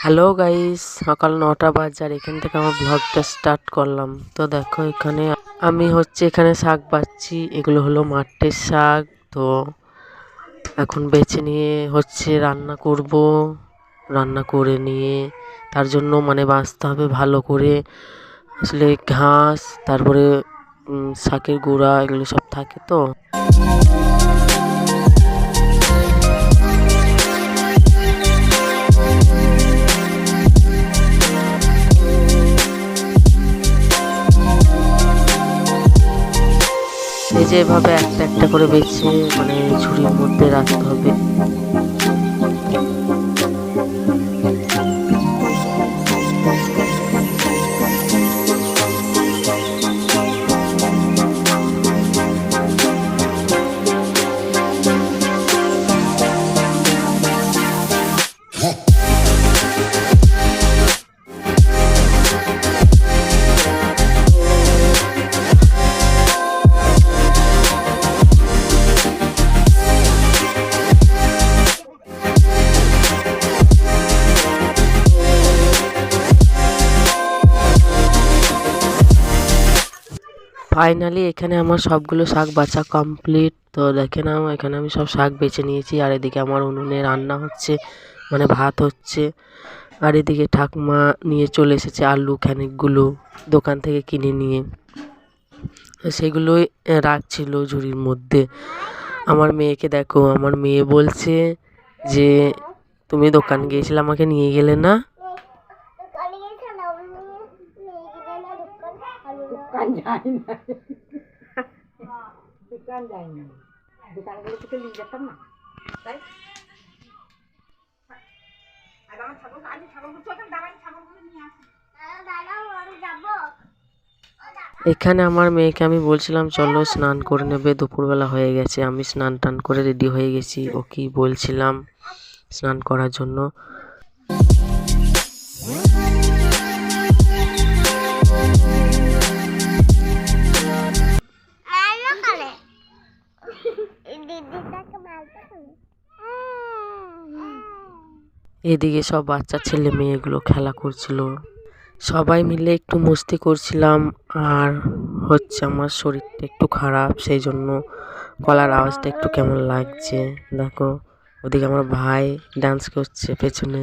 Hello guys, সকাল 9টা বাজে আর এখান থেকে আমার ব্লগটা স্টার্ট করলাম। তো দেখো এখানে আমি এখানে শাক বাছছি। এগুলো হলো মাঠের শাক। তো এখন বেছে নিয়ে রান্না করব। রান্না করে নিয়ে তার জন্য বাছতে হবে ভালো করে। আসলে ঘাস, তারপরে শাকের গুঁড়া এগুলো সব থাকে। তো এই যে এভাবে একটা একটা করে বেছে ঝুড়ির মধ্যে রাখতে হবে। ফাইনালি এখানে আমার সবগুলো শাক বাছা কমপ্লিট। তো দেখে নাও, এখানে আমি সব শাক বেছে নিয়েছি। আর এদিকে আমার উনুনে রান্না হচ্ছে, ভাত হচ্ছে। আর এদিকে ঠাকুমা নিয়ে চলে এসেছে আলু খানিকগুলো দোকান থেকে কিনে নিয়ে। সেগুলোই রাখছিল ঝুড়ির মধ্যে। আমার মেয়েকে দেখো, আমার মেয়ে বলছে যে তুমি দোকান গিয়েছিলে, আমাকে নিয়ে গেলে না। দোকান যায়নি, দোকানগুলো থেকে নিয়ে যেতাম না, তাই এখানে আমার মেয়েকে আমি বলছিলাম চলো স্নান করে নেবে, দুপুরবেলা হয়ে গেছে। আমি স্নান টান করে রেডি হয়ে গেছি। ও কি বলছিলাম স্নান করার জন্য। এদিকে সব বাচ্চা ছেলে মেয়েগুলো খেলা করছিল, সবাই মিলে একটু মস্তি করছিলাম। আর আমার শরীরটা একটু খারাপ, সেই জন্য গলার আওয়াজটা একটু কেমন লাগছে। দেখো ওদিকে আমার ভাই ডান্স করছে পেছনে।